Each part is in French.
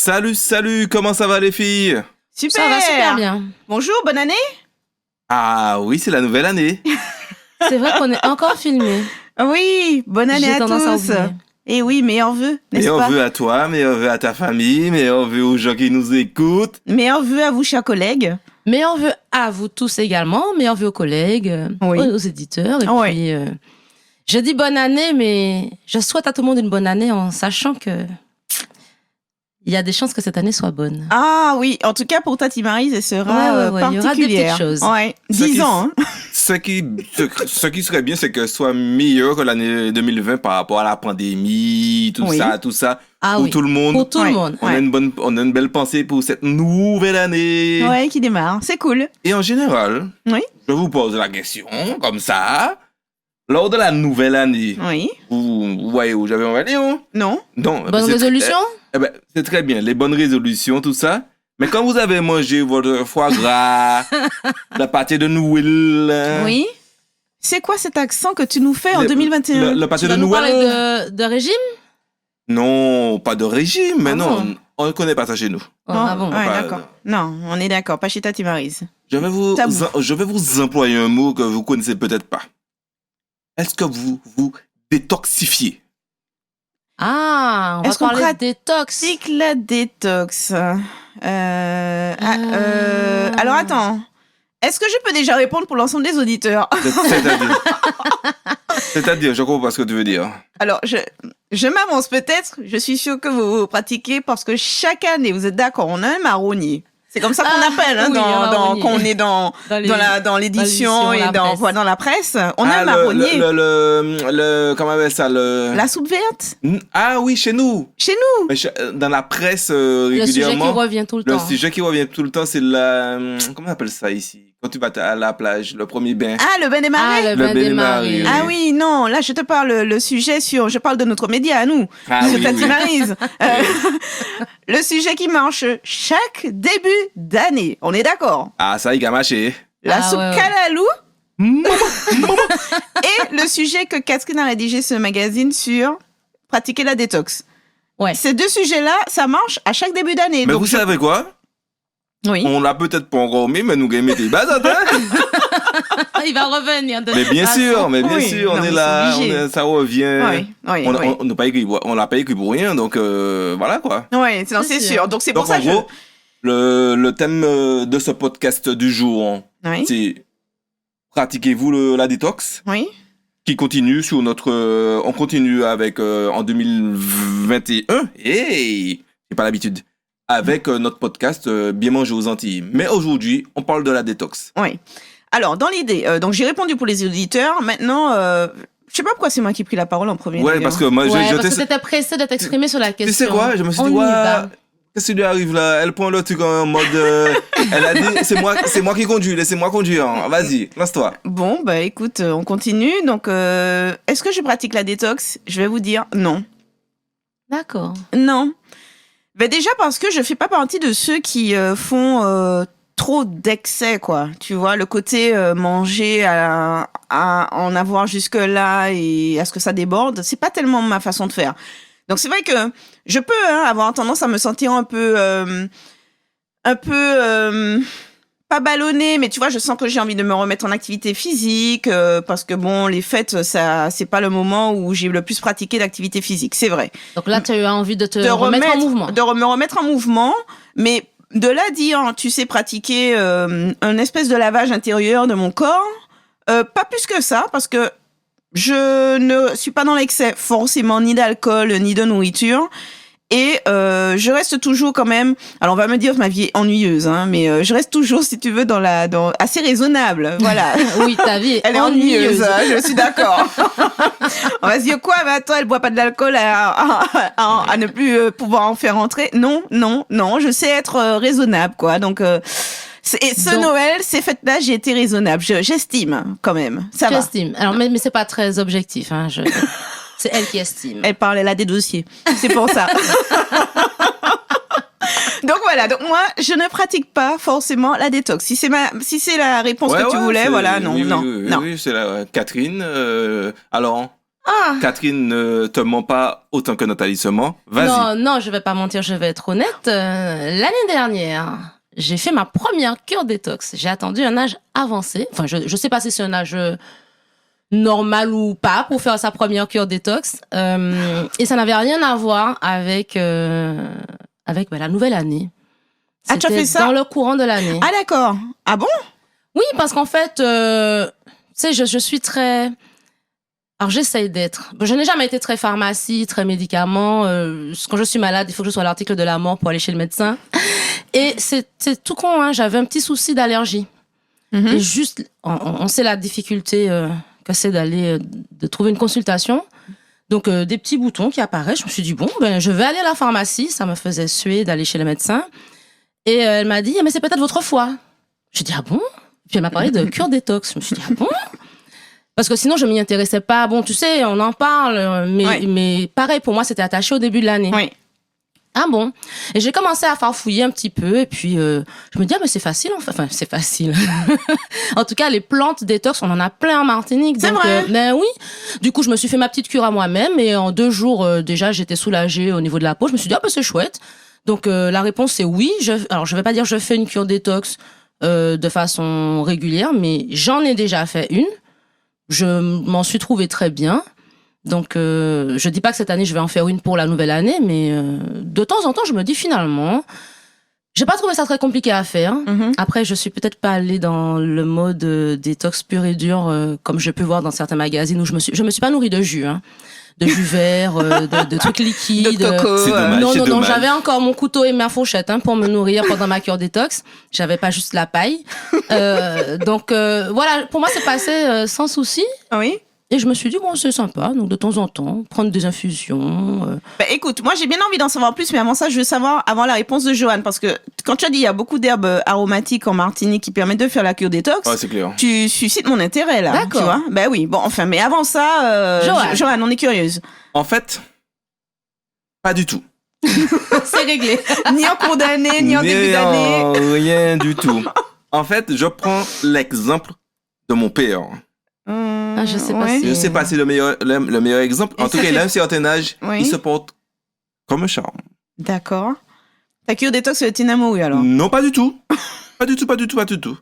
Salut, comment ça va les filles? Super. Ça va super bien. Bonjour, bonne année. Ah oui, c'est la nouvelle année. C'est vrai qu'on est encore filmé. Oui, bonne année J'ai à tendance à tous. oublier. Et oui, meilleurs vœux, n'est-ce Meilleurs pas? vœux à toi, meilleurs vœux à ta famille, meilleurs vœux aux gens qui nous écoutent. Meilleurs vœux à vous, chers collègues. Meilleurs vœux à vous tous également. Meilleurs vœux aux collègues, Oui. aux éditeurs. Et Oui. puis, je dis bonne année, mais je souhaite à tout le monde une bonne année en sachant que il y a des chances que cette année soit bonne. Ah oui, en tout cas pour Tati Maryse, elle sera Ouais, il y aura des particulière. petites choses. Ouais, Ce 10 qui- ans. Hein. Ce qui serait bien, c'est que ce soit meilleur que l'année 2020 par rapport à la pandémie, tout Oui. ça. Ah Pour oui. tout le monde. Pour tout Ouais. le monde. On a une belle pensée pour cette nouvelle année. Ouais, qui démarre. C'est cool. Et en général, Oui. je vous pose la question, comme ça. Lors de la nouvelle année, Oui. vous voyez où j'avais envie d'aller, Non. Non. Bonne résolution? C'est très bien, les bonnes résolutions, tout ça. Mais quand vous avez mangé votre foie gras, la pâté de Noël, Oui. C'est quoi cet accent que tu nous fais en Le- 2021? le pâté Tu de vas nous Noël. parler de régime? Non, pas de régime, mais Ah non, bon? on ne connaît pas ça chez nous. Ah bon. Ouais, Bah, d'accord. Non, on est d'accord. Pas chez Tati Maryse. Je vais vous employer un mot que vous connaissez peut-être pas. Est-ce que vous détoxifiez? Ah, on va Est-ce qu'on parler de détox. C'est que la détox. Alors attends. Est-ce que je peux déjà répondre pour l'ensemble des auditeurs? C'est-à-dire, je comprends pas ce que tu veux dire. Alors, je m'avance peut-être. Je suis sûre que vous pratiquez parce que chaque année, vous êtes d'accord, on a un marronnier. C'est comme ça qu'on appelle hein, oui, un marronnier. quand on est dans l'édition et dans la presse. On a un marronnier. Comment on appelle ça? La soupe verte. Ah oui, chez nous. Chez nous. Mais dans la presse, Le sujet qui régulièrement, revient tout le le temps. sujet qui revient tout le temps, c'est comment on appelle ça ici? Quand tu vas à la plage, le premier bain. Ah, le bain des marées. Ah, le bain bain des des marées. marées. Ah oui, non, là je te parle le sujet je parle de notre média à nous, Ah de oui, Tati oui. Maryse. Le sujet qui marche chaque début d'année, on est d'accord. Ah, ça, il a marché. La Ah, soupe ouais, ouais. calalou et le sujet que Catherine a rédigé ce magazine sur pratiquer la détox. Ouais. Ces deux sujets-là, ça marche à chaque début d'année. Mais Donc vous savez quoi? Oui. On l'a peut-être pas encore mis, mais nous gagnons des bases, hein? Il va revenir. Mais bien sûr, Oui, on non, est mais là, c'est obligé. ça revient. Oui, oui, oui. On n'a pas écrit, on l'a pas écrit pour rien, donc voilà quoi. Oui, non, c'est C'est sûr. Donc c'est pour Donc ça en que gros, le thème de ce podcast du jour, Oui. c'est pratiquez-vous la détox Oui. qui continue sur on continue avec en 2021. Hey, j'ai pas l'habitude. Avec notre podcast Bien manger aux Antilles. Mais aujourd'hui, on parle de la détox. Oui. Alors, dans l'idée, donc j'ai répondu pour les auditeurs. Maintenant, je sais pas pourquoi c'est moi qui ai pris la parole en premier. Ouais, d'ailleurs. parce que moi, Ouais, parce que t'étais pressé de t'exprimer sur la tu question. sais quoi, je me suis On dit, y ouais, va. qu'est-ce qui lui arrive là? Elle prend le truc en mode, elle a dit, c'est moi qui conduis, laissez-moi conduire. Vas-y, lance-toi. Bon, bah écoute, on continue. Donc, est-ce que je pratique la détox? Je vais vous dire non. D'accord. Non. Ben déjà parce que je fais pas partie de ceux qui font trop d'excès, quoi. Tu vois, le côté manger à en avoir jusque là et à ce que ça déborde, c'est pas tellement ma façon de faire. Donc c'est vrai que je peux avoir tendance à me sentir un peu pas ballonnée, mais tu vois, je sens que j'ai envie de me remettre en activité physique parce que bon, les fêtes, ça, c'est pas le moment où j'ai le plus pratiqué d'activité physique, c'est vrai. Donc là, tu as eu envie de te remettre en mouvement. De me remettre en mouvement, mais de là dire, tu sais, pratiquer un espèce de lavage intérieur de mon corps, pas plus que ça, parce que je ne suis pas dans l'excès forcément ni d'alcool ni de nourriture. Et je reste toujours quand même. Alors on va me dire que ma vie est ennuyeuse, hein, mais je reste toujours, si tu veux, dans assez raisonnable. Voilà. Oui, ta vie est Elle est ennuyeuse, hein, je suis d'accord. On va se dire quoi? Mais attends, elle boit pas de l'alcool à ne plus pouvoir en faire rentrer. Non, je sais être raisonnable, quoi. Donc, Noël, ces fêtes-là, j'ai été raisonnable. J'estime, quand même. Ça va. J'estime. Alors, mais c'est pas très objectif, hein. C'est elle qui estime. Elle parle, elle a des dossiers. C'est pour ça. Donc voilà, donc moi, je ne pratique pas forcément la détox. Si c'est la réponse que tu voulais, voilà, non. Oui, c'est la Catherine. Alors, Ah. Catherine ne te ment pas autant que Nathalie se ment. Vas-y. Non, je vais pas mentir, je vais être honnête. L'année dernière, j'ai fait ma première cure détox. J'ai attendu un âge avancé. Enfin, je sais pas si c'est un âge normal ou pas pour faire sa première cure détox. Et ça n'avait rien à voir avec la nouvelle année. Ah, tu as C'était fait ça dans le courant de l'année. Ah, d'accord. Ah bon? Oui, parce qu'en fait, tu sais, je suis très... Alors, j'essaye d'être. Je n'ai jamais été très pharmacie, très médicaments. Quand je suis malade, il faut que je sois à l'article de la mort pour aller chez le médecin. Et c'est tout con, hein. J'avais un petit souci d'allergie. Et juste, on sait la difficulté que c'est de trouver une consultation. Donc, des petits boutons qui apparaissent. Je me suis dit, bon, ben, je vais aller à la pharmacie. Ça me faisait suer d'aller chez le médecin. Et elle m'a dit, mais c'est peut-être votre foie. J'ai dit, ah bon? Puis elle m'a parlé de cure détox. Je me suis dit, ah bon? Parce que sinon, je m'y intéressais pas. Bon, tu sais, on en parle, mais pareil, pour moi, c'était attaché au début de l'année. Oui. Ah bon? Et j'ai commencé à farfouiller un petit peu, et puis je me dis, ah, mais c'est facile, enfin, c'est facile. En tout cas, les plantes détox, on en a plein en Martinique. C'est donc, vrai. ben oui. Du coup, je me suis fait ma petite cure à moi-même, et en 2 jours, déjà, j'étais soulagée au niveau de la peau. Je me suis dit, ah, ben c'est chouette. Donc, la réponse, c'est oui. Alors, je vais pas dire je fais une cure détox de façon régulière, mais j'en ai déjà fait une. Je m'en suis trouvée très bien. Donc, je dis pas que cette année, je vais en faire une pour la nouvelle année, mais de temps en temps, je me dis finalement, j'ai pas trouvé ça très compliqué à faire. Après, je suis peut-être pas allée dans le mode détox pur et dur, comme je peux voir dans certains magazines où je me suis pas nourrie de jus, hein. De jus vert, de trucs liquides. De coco. C'est dommage, Non, c'est non, dommage. j'avais encore mon couteau et ma fourchette pour me nourrir pendant ma cure détox. J'avais pas juste la paille. Donc voilà, pour moi c'est passé sans souci. Oui. Et je me suis dit bon c'est sympa, donc de temps en temps prendre des infusions. Bah, écoute, moi j'ai bien envie d'en savoir plus, mais avant ça, je veux savoir avant la réponse de Johan, parce que quand tu as dit il y a beaucoup d'herbes aromatiques en Martinique qui permettent de faire la cure détox, Ouais, c'est clair. tu suscites mon intérêt là. D'accord. Tu vois? Ben oui. Bon, enfin, mais avant ça, Johan. On est curieuse. En fait, pas du tout. C'est réglé. Ni en cours d'année, ni en début d'année. Rien du tout. En fait, je prends l'exemple de mon père. Ah, je sais pas ouais. si- Je sais pas si c'est le meilleur exemple. En Et tout ça cas, il fait- a un certain âge. Oui. Il se porte comme un charme. D'accord. Ta cure détox, c'est le tinamou, alors. Non, pas du tout. Pas du tout, pas du tout, pas du tout.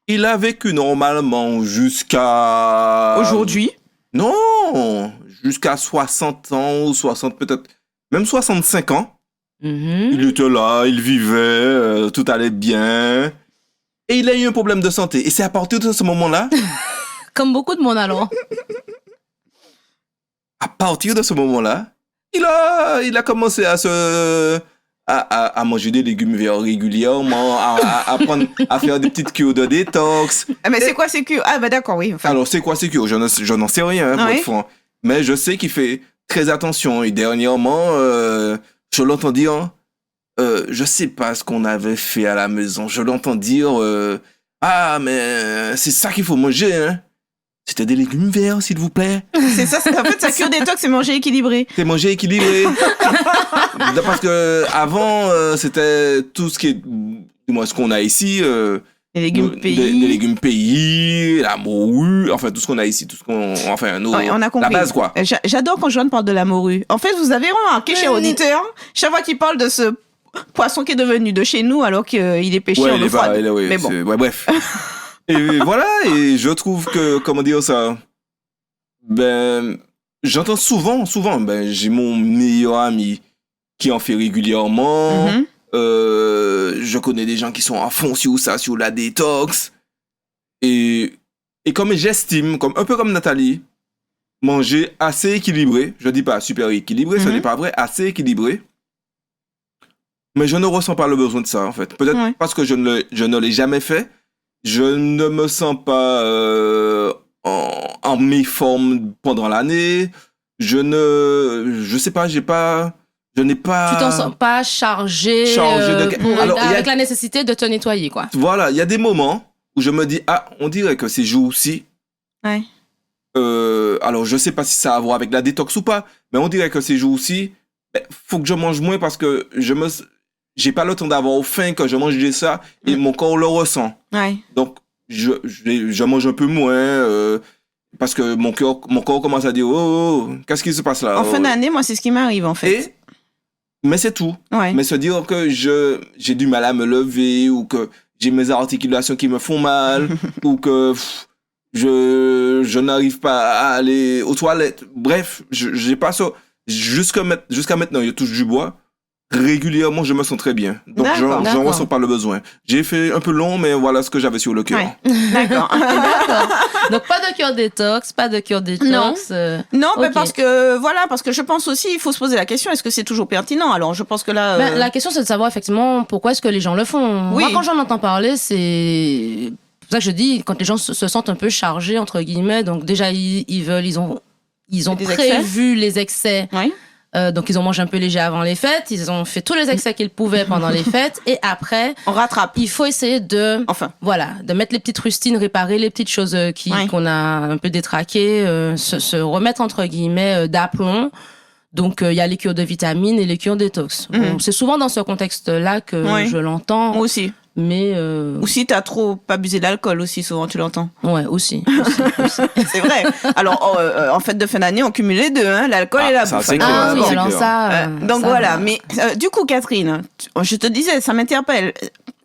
Il a vécu normalement jusqu'à... Aujourd'hui. Non, jusqu'à 60 ans ou 60 peut-être, même 65 ans. Mhm. Il était là, il vivait, tout allait bien. Et il a eu un problème de santé. Et c'est à partir de ce moment-là, Comme beaucoup de monde alors. à partir de ce moment-là, il a commencé à manger des légumes verts régulièrement, à faire des petites cures de détox. Ah, mais c'est quoi ces cures? Ah, bah d'accord, oui. Enfin, Alors, c'est quoi ces cures? Je n'en sais rien, pour Oui. être franc. Mais je sais qu'il fait très attention. Et dernièrement, je l'entends dire, je sais pas ce qu'on avait fait à la maison. Je l'entends dire, ah, mais c'est ça qu'il faut manger, hein. C'était des légumes verts, s'il vous plaît. c'est ça. En fait, sa cure détox, c'est manger équilibré. C'est manger équilibré. Parce que avant, c'était tout ce qui est, du moins ce qu'on a ici, Les légumes pays. des légumes pays, la morue, enfin tout ce qu'on a ici, tout ce qu'on, enfin Ouais, on a compris. la base quoi. J'adore quand Joanne parle de la morue. En fait, vous avez remarqué, cher auditeur, chaque fois qu'il parle de ce poisson qui est devenu de chez nous alors qu'il est pêché en il eau est pas, froide. ouais, Mais bon. ouais, bref. Et voilà, et je trouve que, comment dire ça, ben, j'entends souvent, ben, j'ai mon meilleur ami qui en fait régulièrement. Mhm. Je connais des gens qui sont à fond sur ça, sur la détox. Et comme j'estime, un peu comme Nathalie, manger assez équilibré, je dis pas super équilibré, ce Mhm. n'est pas vrai, assez équilibré. Mais je ne ressens pas le besoin de ça, en fait. Peut-être Ouais. parce que je ne l'ai jamais fait. Je ne me sens pas en méforme pendant l'année. Je sais pas, je n'ai pas... Tu t'en sens pas chargé, Chargé de- Alors, il y a- avec la nécessité de te nettoyer, quoi. Voilà, il y a des moments où je me dis, ah, on dirait que ces jours-ci, Ouais. alors je sais pas si ça a à voir avec la détox ou pas, mais on dirait que ces jours-ci, faut que je mange moins parce que j'ai pas le temps d'avoir faim quand je mange de ça et mon corps le ressent. Ouais. Donc, je mange un peu moins, parce que mon corps commence à dire, oh, qu'est-ce qui se passe là? En fin d'année, moi, c'est ce qui m'arrive, en fait. Mais c'est tout. Ouais. Mais se dire que j'ai du mal à me lever, ou que j'ai mes articulations qui me font mal, ou que je n'arrive pas à aller aux toilettes. Bref, j'ai pas ça. Jusqu'à maintenant, je touche du bois. Régulièrement, je me sens très bien. Donc, j'en ressens pas le besoin. J'ai fait un peu long, mais voilà ce que j'avais sur le cœur. Ouais. D'accord. Donc, pas de cure détox, pas de cure détox. Non, okay. parce que je pense aussi, il faut se poser la question, est-ce que c'est toujours pertinent? Alors, je pense que là... La question, c'est de savoir effectivement pourquoi est-ce que les gens le font. Oui. Moi, quand j'en entends parler, c'est pour ça que je dis, quand les gens se sentent un peu chargés, entre guillemets, donc déjà, ils ont prévu les excès. Oui. Donc, ils ont mangé un peu léger avant les fêtes. Ils ont fait tous les excès qu'ils pouvaient pendant les fêtes. Et après, on rattrape. Il faut essayer de mettre les petites rustines, réparer les petites choses qu'on a un peu détraquées, se remettre, entre guillemets, d'aplomb. Donc, il y a les cures de vitamines et les cures détox. Bon, c'est souvent dans ce contexte-là que je l'entends. Moi aussi. Mais ou si t'as trop abusé d'alcool aussi, souvent tu l'entends. Ouais, aussi. C'est vrai. Alors en fête de fin d'année, on cumule les deux, hein, l'alcool et la bouffe. Ah oui, alors ça. Donc ça, voilà. Mais du coup, Catherine, je te disais, ça m'interpelle.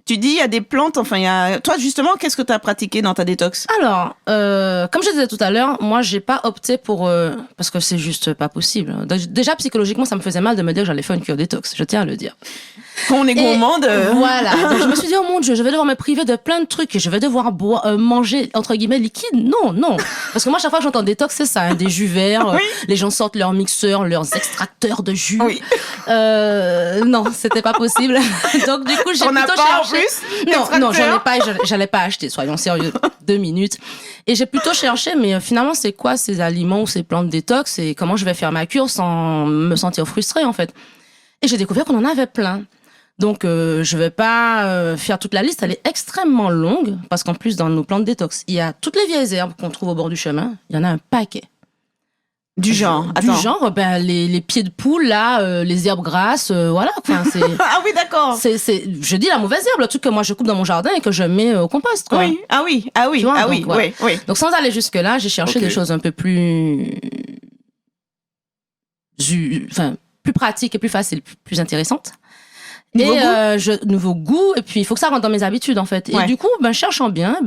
Tu dis, il y a des plantes, toi, justement, qu'est-ce que tu as pratiqué dans ta détox? Alors, comme je disais tout à l'heure, moi, j'ai pas opté pour... parce que c'est juste pas possible. Déjà, psychologiquement, ça me faisait mal de me dire que j'allais faire une cure détox. Je tiens à le dire. Quand on est gourmande... Voilà. Donc, je me suis dit, oh mon Dieu, je vais devoir me priver de plein de trucs et je vais devoir manger, entre guillemets, liquide. Non. Parce que moi, chaque fois que j'entends détox, c'est ça, hein, des jus verts. Oui. Les gens sortent leurs mixeurs, leurs extracteurs de jus. Oui. Non, c'était pas possible. Donc, du coup, j'ai plutôt cherché... Non, j'allais pas acheter, soyons sérieux, 2 minutes. Et j'ai plutôt cherché, mais finalement, c'est quoi ces aliments ou ces plantes détox et comment je vais faire ma cure sans me sentir frustrée, en fait. Et j'ai découvert qu'on en avait plein. Donc, je vais pas faire toute la liste, elle est extrêmement longue, parce qu'en plus, dans nos plantes détox, il y a toutes les vieilles herbes qu'on trouve au bord du chemin, il y en a un paquet. Du genre, les pieds de poule, là, les herbes grasses, voilà. C'est, ah oui, d'accord. Je dis la mauvaise herbe, le truc que moi je coupe dans mon jardin et que je mets au compost, quoi. Oui, oui. Donc, sans aller jusque-là, j'ai cherché des choses un peu plus pratiques et plus faciles, plus intéressantes. Nouveau goût, et puis il faut que ça rentre dans mes habitudes, en fait. Et du coup, cherchant bien,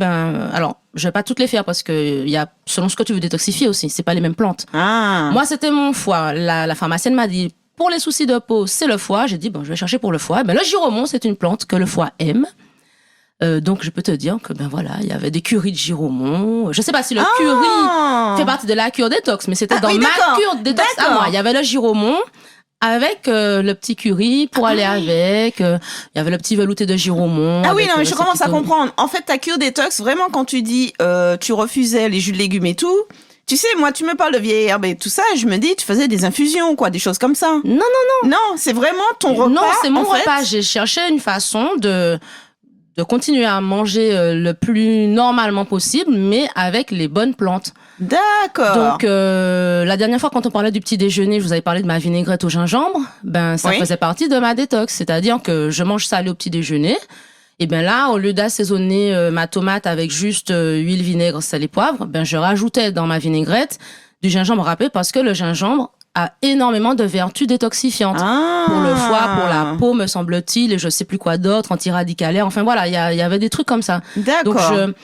alors, je vais pas toutes les faire parce que il y a, selon ce que tu veux détoxifier aussi, c'est pas les mêmes plantes. Ah. Moi, c'était mon foie. La pharmacienne m'a dit, pour les soucis de peau, c'est le foie. J'ai dit, je vais chercher pour le foie. Le giromon, c'est une plante que le foie aime. Donc, je peux te dire que, il y avait des currys de giromon. Je sais pas si le curry fait partie de la cure détox, mais c'était ma cure détox à moi. Il y avait le giromon, avec le petit curry pour aller avec. Il y avait le petit velouté de giromon. Ah oui, non, mais je commence à comprendre. En fait, ta cure détox, vraiment, quand tu dis tu refusais les jus de légumes et tout, tu sais, moi, tu me parles de vieilles herbes et tout ça, je me dis, tu faisais des infusions, quoi, des choses comme ça. Non. Non, c'est vraiment ton repas. Non, c'est mon repas. J'ai cherché une façon de continuer à manger le plus normalement possible, mais avec les bonnes plantes. D'accord. Donc, la dernière fois, quand on parlait du petit déjeuner, je vous avais parlé de ma vinaigrette au gingembre. Ça faisait partie de ma détox. C'est-à-dire que je mange salé au petit déjeuner. Et là, au lieu d'assaisonner ma tomate avec juste huile, vinaigre, sel et poivre, je rajoutais dans ma vinaigrette du gingembre râpé parce que le gingembre a énormément de vertus détoxifiantes pour le foie, pour la peau, me semble-t-il, et je sais plus quoi d'autre, antiradicalaire. Enfin voilà, il y avait des trucs comme ça. D'accord. Donc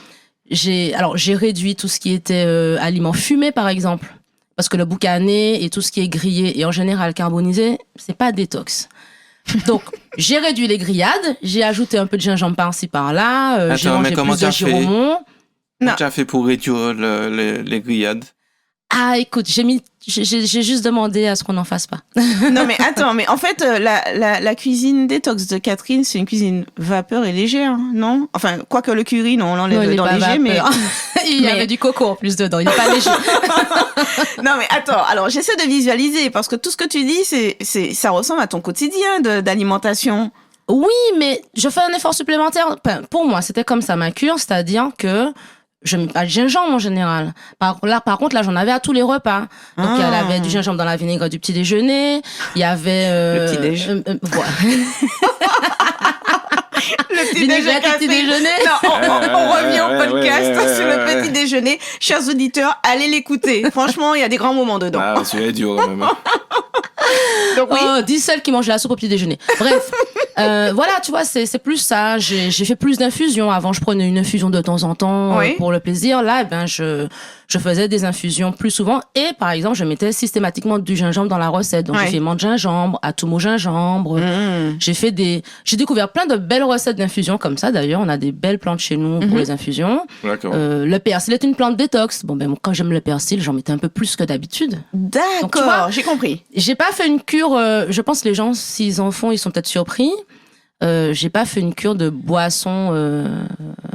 j'ai réduit tout ce qui était aliments fumés, par exemple, parce que le boucané et tout ce qui est grillé et en général carbonisé, c'est pas détox. Donc j'ai réduit les grillades, j'ai ajouté un peu de gingembre par-ci par-là, j'ai mangé plus de giromon. Comment tu as fait pour réduire les grillades? Ah, écoute, j'ai juste demandé à ce qu'on n'en fasse pas. Non, mais attends, mais en fait, la cuisine détox de Catherine, c'est une cuisine vapeur et légère, non? Enfin, quoique le curry, non, on l'enlève dans léger, mais... Il y avait du coco en plus dedans, il n'est pas léger. Non, mais attends, alors j'essaie de visualiser, parce que tout ce que tu dis, ça ressemble à ton quotidien d'alimentation. Oui, mais je fais un effort supplémentaire. Pour moi, c'était comme ça ma cure, c'est-à-dire que je mets pas de gingembre en général. Par contre, là, j'en avais à tous les repas. Donc, il y avait du gingembre dans la vinaigrette du petit déjeuner. Il y avait... le petit déj. Voilà. Le petit déjeuner. Non, on revient au podcast sur le petit déjeuner. Chers auditeurs, allez l'écouter. Franchement, il y a des grands moments dedans. Ah, celui-là est dur quand même. Donc oui. Oh, dis celle qui mange la soupe au petit déjeuner. Bref, voilà, tu vois, c'est plus ça. J'ai fait plus d'infusions. Avant, je prenais une infusion de temps en temps pour le plaisir. Là, je faisais des infusions plus souvent. Et par exemple, je mettais systématiquement du gingembre dans la recette. Donc, j'ai fait menthe gingembre, atum au gingembre. J'ai découvert plein de belles recettes d'infusions comme ça. D'ailleurs, on a des belles plantes chez nous pour les infusions. D'accord. Le persil est une plante détox. Bon, ben, quand j'aime le persil, j'en mettais un peu plus que d'habitude. D'accord, j'ai compris. J'ai pas fait une cure, je pense que les gens, s'ils en font, ils sont peut-être surpris. J'ai pas fait une cure de boisson.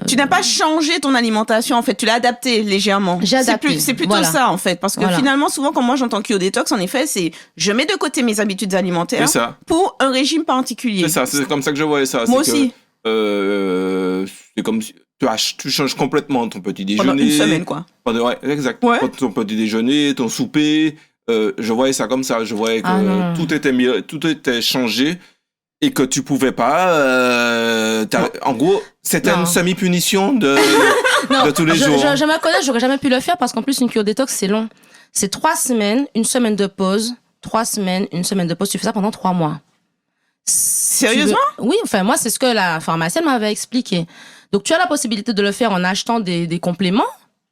Tu n'as pas changé ton alimentation, en fait, tu l'as adapté légèrement. J'ai adapté. C'est plutôt ça, en fait, parce que finalement, souvent, quand moi j'entends cure détox, en effet, c'est je mets de côté mes habitudes alimentaires pour un régime particulier. C'est ça, c'est comme ça que je voyais ça. Moi aussi. C'est comme si tu changes complètement ton petit déjeuner. Pendant une semaine, quoi. Exact. Ton petit déjeuner, ton souper. Je voyais ça comme ça. Je voyais que tout était changé et que tu pouvais pas. En gros, c'était une semi-punition de tous les jours. Je me connais, j'aurais jamais pu le faire parce qu'en plus, une cure détox, c'est long. C'est 3 semaines, une semaine de pause. 3 semaines, une semaine de pause. Tu fais ça pendant 3 mois. Sérieusement? Oui, enfin, moi, c'est ce que la pharmacienne m'avait expliqué. Donc, tu as la possibilité de le faire en achetant des compléments.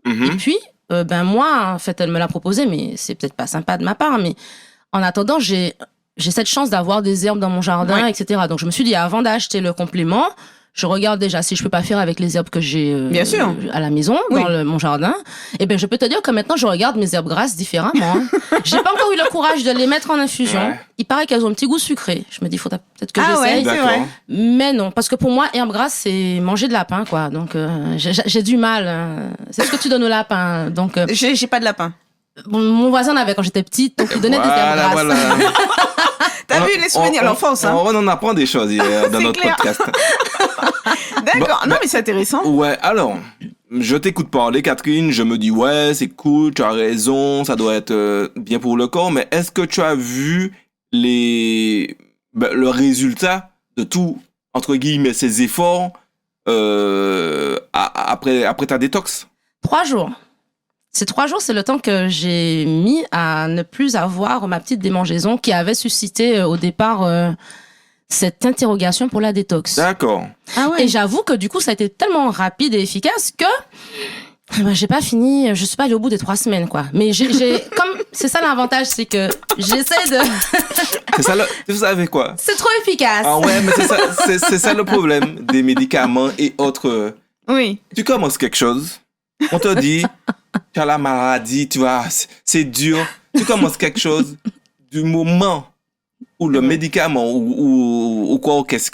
Et puis, moi, en fait, elle me l'a proposé, mais c'est peut-être pas sympa de ma part. Mais en attendant, j'ai cette chance d'avoir des herbes dans mon jardin, etc. Donc, je me suis dit, avant d'acheter le complément, je regarde déjà si je peux pas faire avec les herbes que j'ai à la maison, dans mon jardin. Et ben, je peux te dire que maintenant, je regarde mes herbes grasses différemment. J'ai pas encore eu le courage de les mettre en infusion. Ouais. Il paraît qu'elles ont un petit goût sucré. Je me dis, faudrait peut-être que j'essaye. Ouais, mais non, parce que pour moi, herbe grasse, c'est manger de lapin, quoi. Donc, j'ai du mal. C'est ce que tu donnes au lapin. Donc, j'ai pas de lapin. Mon voisin en avait quand j'étais petite, donc il donnait des herbes grasses. Voilà. T'as vu les souvenirs de l'enfance, hein? On en apprend des choses dans notre podcast. D'accord. Non, mais c'est intéressant. Ouais, alors, je t'écoute parler, Catherine. Je me dis, ouais, c'est cool, tu as raison, ça doit être bien pour le corps. Mais est-ce que tu as vu le résultat de tout, entre guillemets, ces efforts après ta détox? 3 jours. Ces 3 jours, c'est le temps que j'ai mis à ne plus avoir ma petite démangeaison qui avait suscité au départ cette interrogation pour la détox. D'accord. Ah ouais. Et j'avoue que du coup, ça a été tellement rapide et efficace que j'ai pas fini, je suis pas allée au bout des 3 semaines, quoi. Mais comme c'est ça l'avantage, c'est que j'essaie de. C'est ça vous savez quoi? C'est trop efficace. Ah ouais, mais c'est ça le problème des médicaments et autres. Oui. Tu commences quelque chose, on te dit, tu as la maladie, tu vois, c'est dur. Tu commences quelque chose, du moment où le médicament ou quoi au qu'est-ce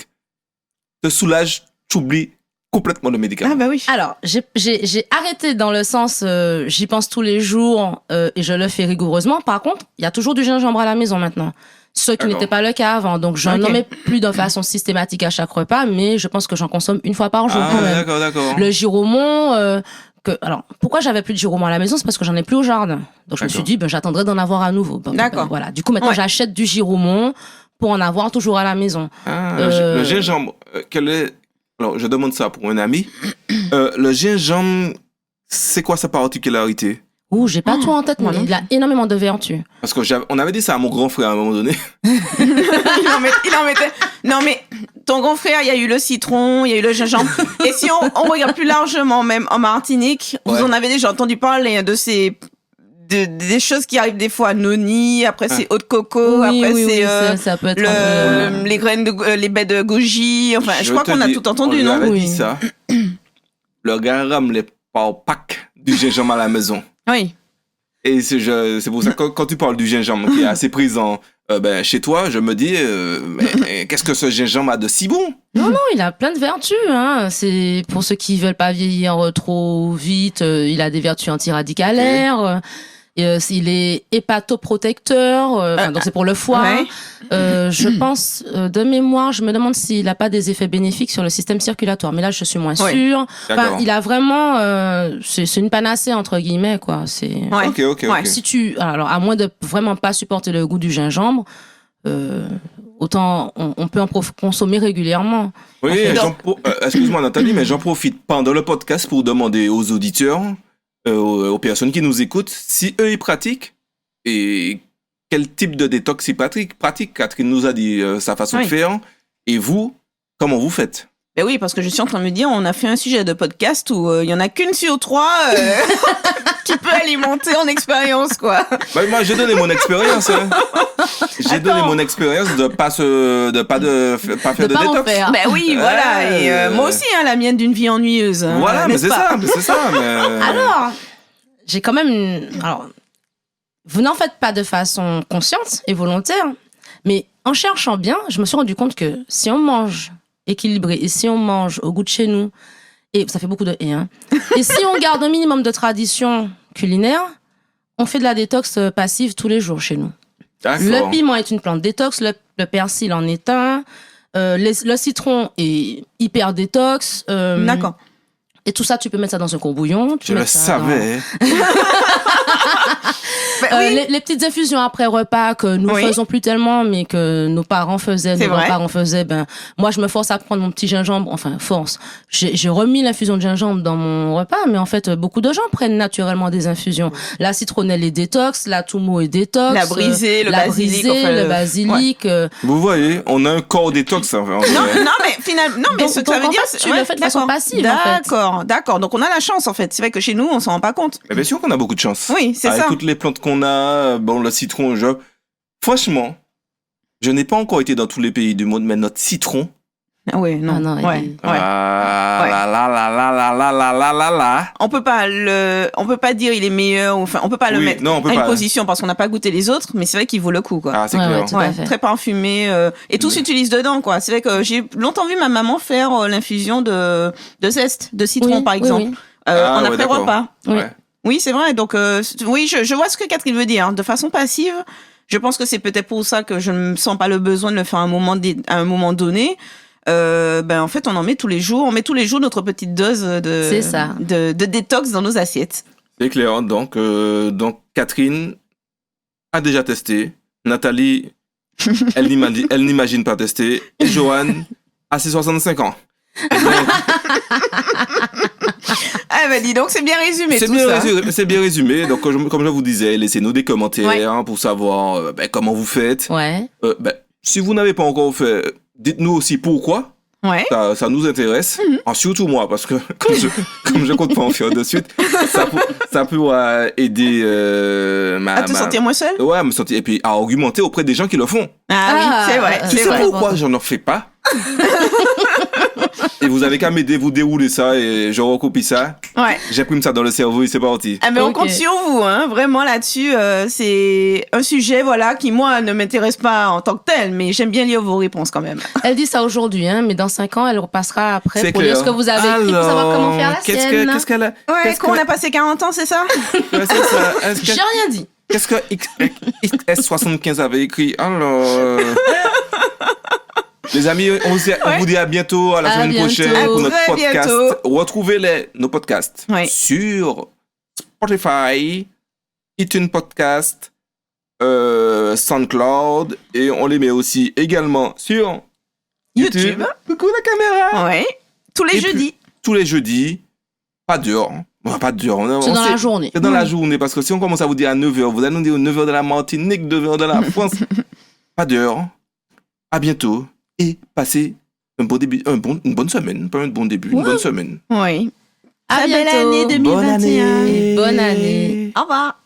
te soulage, tu oublies complètement le médicament. Ah bah oui. Alors, j'ai arrêté dans le sens, j'y pense tous les jours et je le fais rigoureusement. Par contre, il y a toujours du gingembre à la maison maintenant. Ce qui n'était pas le cas avant. Donc, je n'en mets plus de façon systématique à chaque repas, mais je pense que j'en consomme 1 fois par jour quand même. D'accord. Le giromont, alors, pourquoi j'avais plus de giromont à la maison? C'est parce que j'en ai plus au jardin. Donc, je me suis dit, j'attendrai d'en avoir à nouveau. D'accord. Voilà. Du coup, maintenant, j'achète du giromont pour en avoir toujours à la maison. Le gingembre, alors, je demande ça pour un ami. Le gingembre, c'est quoi sa particularité? J'ai pas tout en tête, mais il a énormément de vertus. Parce que on avait dit ça à mon grand frère à un moment donné. il en mettait. Non, mais ton grand frère, il y a eu le citron, il y a eu le gingembre. Et si on regarde plus largement, même en Martinique, vous en avez déjà entendu parler de des choses qui arrivent des fois à noni, après c'est eau de coco, ça peut être les graines les baies de goji. Enfin, je crois qu'on a tout entendu, non? On avait dit ça. Le gars ramène par pack du gingembre à la maison. Oui. Et c'est pour ça que quand tu parles du gingembre qui est assez présent chez toi, je me dis, mais qu'est-ce que ce gingembre a de si bon? Non, il a plein de vertus. Hein. C'est pour ceux qui veulent pas vieillir trop vite. Il a des vertus antiradicalaires. Il est hépatoprotecteur, donc c'est pour le foie. Ouais. Je pense, de mémoire, je me demande s'il a pas des effets bénéfiques sur le système circulatoire. Mais là, je suis moins sûre. Enfin, il a vraiment, c'est une panacée entre guillemets, quoi. C'est. Ok. Si alors à moins de vraiment pas supporter le goût du gingembre, autant on peut en consommer régulièrement. Oui, excuse-moi Nathalie, mais j'en profite pendant le podcast pour demander aux auditeurs, aux personnes qui nous écoutent, si eux ils pratiquent et quel type de détox ils pratiquent. Catherine nous a dit sa façon de faire. Et vous, comment vous faites? Ben oui, parce que je suis en train de me dire, on a fait un sujet de podcast où il y en a qu'une sur 3 qui peut alimenter en expérience, quoi. Bah, moi, j'ai donné mon expérience. Hein. J'ai donné mon expérience de pas faire de détox. Ben oui, voilà. Et moi aussi, hein, la mienne d'une vie ennuyeuse. Hein, voilà, mais c'est ça. Alors, j'ai quand même Alors, vous n'en faites pas de façon consciente et volontaire, mais en cherchant bien, je me suis rendu compte que si on mange équilibré et si on mange au goût de chez nous, et ça fait beaucoup de hein, et si on garde un minimum de tradition culinaire, on fait de la détox passive tous les jours chez nous. D'accord. Le piment est une plante détox, le persil en est un, le citron est hyper détox. D'accord. Et tout ça, tu peux mettre ça dans un courbouillon. Je le savais. Les petites infusions après repas que nous faisons plus tellement, mais que nos parents faisaient, nos grands-parents faisaient. Ben, moi, je me force à prendre mon petit gingembre. Enfin, force. J'ai remis l'infusion de gingembre dans mon repas, mais en fait, beaucoup de gens prennent naturellement des infusions. La citronnelle est détox, la toumo est détox. La brisée, le basilic. Vous voyez, on a un corps détox. Non, mais finalement, non, mais ce que ça veut dire, tu le fais de façon passive. D'accord. Donc on a la chance en fait. C'est vrai que chez nous, on s'en rend pas compte. Mais bien sûr qu'on a beaucoup de chance. Oui, c'est ça. Avec toutes les plantes qu'on a, bon, le citron, franchement, je n'ai pas encore été dans tous les pays du monde, mais notre citron. Ah ouais, non. On peut pas dire il est meilleur, enfin, on peut pas le mettre à une position parce qu'on n'a pas goûté les autres, mais c'est vrai qu'il vaut le coup, quoi. Ah, c'est clair. Très parfumé, et tout s'utilise dedans, quoi. C'est vrai que j'ai longtemps vu ma maman faire l'infusion de zeste, de citron, par exemple. En après-repas. Oui, c'est vrai. Donc, je vois ce que Catherine veut dire. De façon passive, je pense que c'est peut-être pour ça que je ne sens pas le besoin de le faire à un moment donné. En fait, on en met tous les jours. On met tous les jours notre petite dose de détox dans nos assiettes. C'est clair. Donc, Catherine a déjà testé. Nathalie, elle n'imagine pas tester. Et Joanne a ses 65 ans. Ah bah dis donc, c'est bien résumé c'est bien résumé. Donc comme je vous disais, laissez-nous des commentaires pour savoir comment vous faites. Si vous n'avez pas encore fait, dites-nous aussi pourquoi. Ça nous intéresse. Surtout moi, parce que comme je compte pas en faire de suite, ça pourra aider à te sentir moins seul. Ouais, me sentir, et puis à argumenter auprès des gens qui le font. Ah oui, c'est vrai. Tu sais pourquoi j'en fais pas? Et vous avez qu'à m'aider, vous déroulez ça et je recopie ça. J'imprime ça dans le cerveau et c'est parti. Ah mais on compte sur vous, hein. Vraiment là-dessus, c'est un sujet qui moi ne m'intéresse pas en tant que tel, mais j'aime bien lire vos réponses quand même. Elle dit ça aujourd'hui, hein, mais dans 5 ans, elle repassera après pour lire ce que vous avez écrit pour savoir comment faire la sienne. Qu'est-ce qu'elle a? Qu'on a passé 40 ans, c'est ça? C'est ça. J'ai rien dit. Qu'est-ce que XS75 avait écrit? Alors... Les amis, on vous dit à bientôt, à la semaine prochaine pour notre podcast. Retrouvez nos podcasts sur Spotify, iTunes Podcast, SoundCloud, et on les met aussi également sur YouTube. Coucou la caméra. Tous les jeudis. Tous les jeudis, pas dehors. Pas dur. C'est dans la journée. C'est dans la journée, parce que si on commence à vous dire à 9h, vous allez nous dire 9h de la Martinique, 9h de la France. Pas d'heure. À bientôt. Et passez une bonne semaine. Pas un bon début, une bonne semaine. Oui. À bientôt. Belle année 2021. Bonne année. Bonne année. Au revoir.